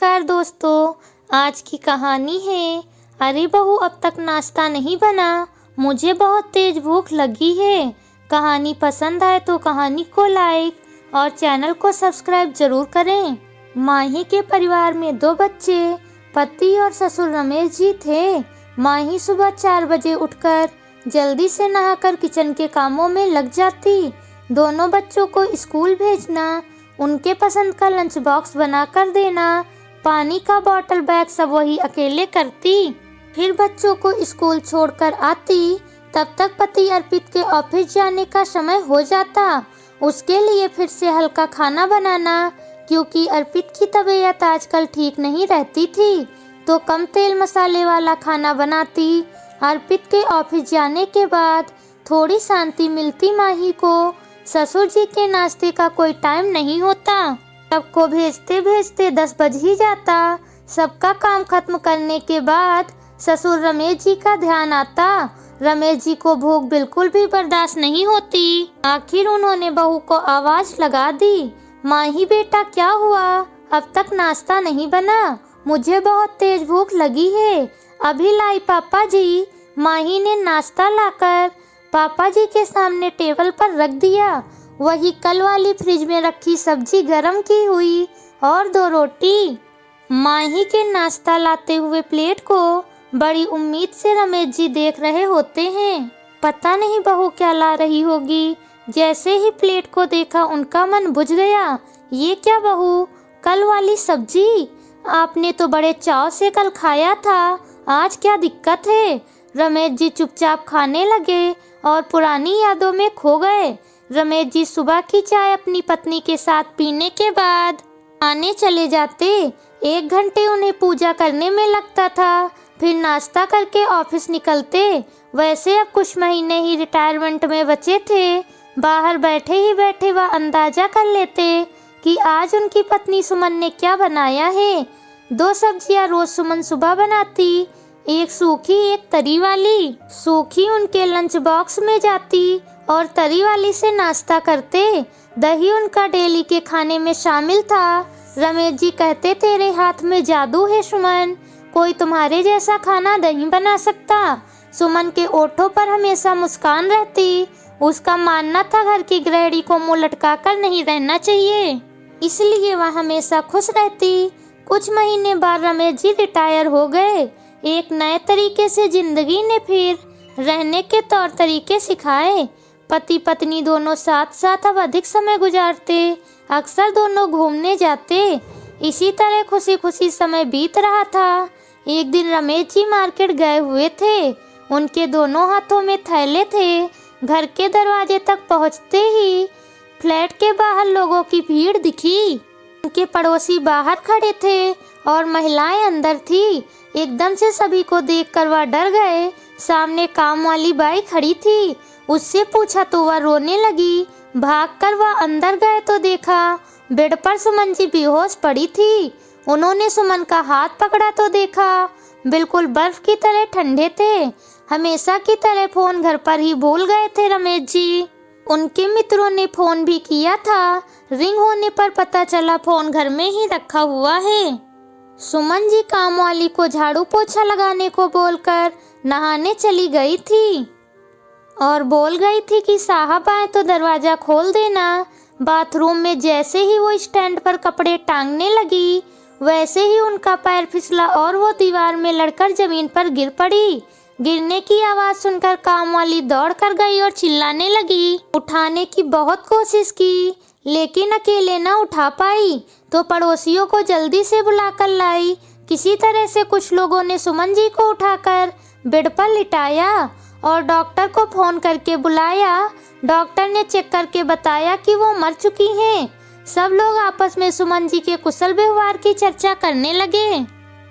नमस्कार दोस्तों, आज की कहानी है अरे बहू अब तक नाश्ता नहीं बना, मुझे बहुत तेज भूख लगी है। कहानी पसंद आए तो कहानी को लाइक और चैनल को सब्सक्राइब जरूर करें। माही के परिवार में 2 बच्चे, पति और ससुर रमेश जी थे। माही सुबह 4 बजे उठकर जल्दी से नहाकर किचन के कामों में लग जाती। दोनों बच्चों को स्कूल भेजना, उनके पसंद का लंच बॉक्स बना कर देना, पानी का बॉटल बैग सब वही अकेले करती। फिर बच्चों को स्कूल छोड़कर आती, तब तक पति अर्पित के ऑफिस जाने का समय हो जाता। उसके लिए फिर से हल्का खाना बनाना, क्योंकि अर्पित की तबीयत आजकल ठीक नहीं रहती थी, तो कम तेल मसाले वाला खाना बनाती। अर्पित के ऑफिस जाने के बाद थोड़ी शांति मिलती माही को। ससुर जी के नाश्ते का कोई टाइम नहीं होता, सबको भेजते भेजते 10 बज ही जाता। सबका काम खत्म करने के बाद ससुर रमेश जी का ध्यान आता। रमेश जी को भूख बिल्कुल भी बर्दाश्त नहीं होती। आखिर उन्होंने बहू को आवाज लगा दी, माही बेटा क्या हुआ, अब तक नाश्ता नहीं बना, मुझे बहुत तेज भूख लगी है। अभी लाई पापा जी। माही ने नाश्ता लाकर पापा जी के सामने टेबल पर रख दिया। वही कल वाली फ्रिज में रखी सब्जी गरम की हुई और 2 रोटी। माही के नाश्ता लाते हुए प्लेट को बड़ी उम्मीद से रमेश जी देख रहे होते हैं। पता नहीं बहू क्या ला रही होगी। जैसे ही प्लेट को देखा उनका मन बुझ गया। ये क्या बहू, कल वाली सब्जी आपने तो बड़े चाव से कल खाया था, आज क्या दिक्कत है। रमेश जी चुपचाप खाने लगे और पुरानी यादों में खो गए। रमेश जी सुबह की चाय अपनी पत्नी के साथ पीने के बाद आने चले जाते। 1 घंटे उन्हें पूजा करने में लगता था, फिर नाश्ता करके ऑफिस निकलते। वैसे अब कुछ महीने ही रिटायरमेंट में बचे थे। बाहर बैठे ही बैठे वह अंदाजा कर लेते कि आज उनकी पत्नी सुमन ने क्या बनाया है। 2 सब्जियां रोज सुमन सुबह बनाती, एक सूखी एक तरी वाली। सूखी उनके लंच बॉक्स में जाती और तरी वाली से नाश्ता करते। दही उनका डेली के खाने में शामिल था। रमेश जी कहते तेरे हाथ में जादू है सुमन, कोई तुम्हारे जैसा खाना नहीं बना सकता। सुमन के ओठों पर हमेशा मुस्कान रहती। उसका मानना था घर की गृहिणी को मुंह लटका कर नहीं रहना चाहिए, इसलिए वह हमेशा खुश रहती। कुछ महीने बाद रमेश जी रिटायर हो गए। एक नए तरीके से जिंदगी ने फिर रहने के तौर तरीके सिखाए। पति पत्नी दोनों साथ साथ अब अधिक समय गुजारते, अक्सर दोनों घूमने जाते। इसी तरह खुशी खुशी समय बीत रहा था। एक दिन रमेश जी मार्केट गए हुए थे। उनके दोनों हाथों में थैले थे। घर के दरवाजे तक पहुंचते ही फ्लैट के बाहर लोगों की भीड़ दिखी। उनके पड़ोसी बाहर खड़े थे और महिलाएं अंदर थी। एकदम से सभी को देखकर वह डर गए। सामने काम वाली बाई खड़ी थी, उससे पूछा तो वह रोने लगी। भागकर वह अंदर गए तो देखा बेड पर सुमन जी बेहोश पड़ी थी। उन्होंने सुमन का हाथ पकड़ा तो देखा बिल्कुल बर्फ की तरह ठंडे थे। हमेशा की तरह फोन घर पर ही भूल गए थे रमेश जी। उनके मित्रों ने फोन भी किया था। रिंग होने पर पता चला फोन घर में ही रखा हुआ है। सुमन जी काम वाली को झाड़ू पोछा लगाने को बोलकर नहाने चली गई थी और बोल गई थी कि साहब आए तो दरवाजा खोल देना। बाथरूम में जैसे ही वो स्टैंड पर कपड़े टांगने लगी, वैसे ही उनका पैर फिसला और वो दीवार में लड़कर जमीन पर गिर पड़ी। गिरने की आवाज सुनकर काम वाली दौड़ कर गई और चिल्लाने लगी। उठाने की बहुत कोशिश की, लेकिन अकेले न उठा पाई, तो पड़ोसियों को जल्दी से बुलाकर लाई। किसी तरह से कुछ लोगों ने सुमन जी को उठाकर बेड पर लिटाया और डॉक्टर को फोन करके बुलाया। डॉक्टर ने चेक करके बताया कि वो मर चुकी हैं। सब लोग आपस में सुमन जी के कुशल व्यवहार की चर्चा करने लगे।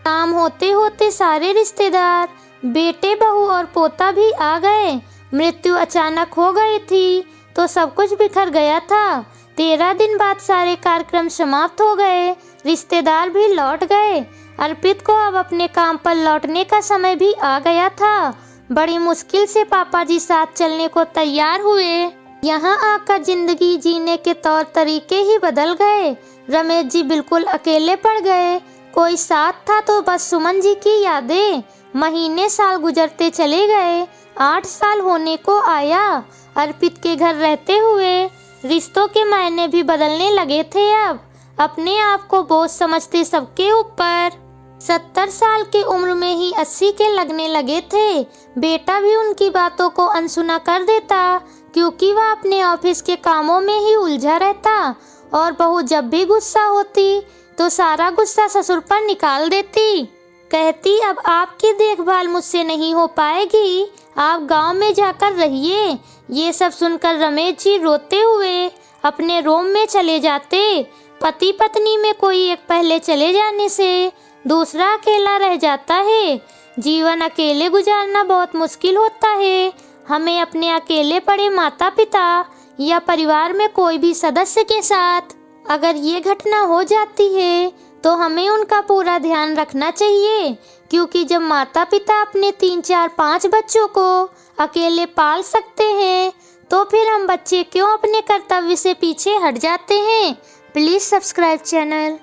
काम होते होते सारे रिश्तेदार, बेटे बहू और पोता भी आ गए। मृत्यु अचानक हो गई थी तो सब कुछ बिखर गया था। 13 दिन बाद सारे कार्यक्रम समाप्त हो गए। रिश्तेदार भी लौट गए। अर्पित को अब अपने काम पर लौटने का समय भी आ गया था। बड़ी मुश्किल से पापा जी साथ चलने को तैयार हुए। यहाँ आकर जिंदगी जीने के तौर तरीके ही बदल गए। रमेश जी बिल्कुल अकेले पड़ गए। कोई साथ था तो बस सुमन जी की यादें। महीने साल गुजरते चले गए, 8 साल होने को आया अर्पित के घर रहते हुए। रिश्तों के मायने भी बदलने लगे थे अब, अपने आप को बोझ समझते सबके ऊपर। 70 साल की उम्र में ही 80 के लगने लगे थे। बेटा भी उनकी बातों को अनसुना कर देता, क्योंकि वह अपने ऑफिस के कामों में ही उलझा रहता और बहू जब भी गुस्सा होती तो सारा गुस्सा ससुर पर निकाल देती। कहती अब आपकी देखभाल मुझसे नहीं हो पाएगी, आप गांव में जाकर रहिए। ये सब सुनकर रमेश जी रोते हुए अपने रूम में चले जाते। पति पत्नी में कोई एक पहले चले जाने से दूसरा अकेला रह जाता है। जीवन अकेले गुजारना बहुत मुश्किल होता है। हमें अपने अकेले पड़े माता पिता या परिवार में कोई भी सदस्य के साथ अगर ये घटना हो जाती है तो हमें उनका पूरा ध्यान रखना चाहिए, क्योंकि जब माता पिता अपने 3, 4, 5 बच्चों को अकेले पाल सकते हैं तो फिर हम बच्चे क्यों अपने कर्तव्य से पीछे हट जाते हैं। Please subscribe channel.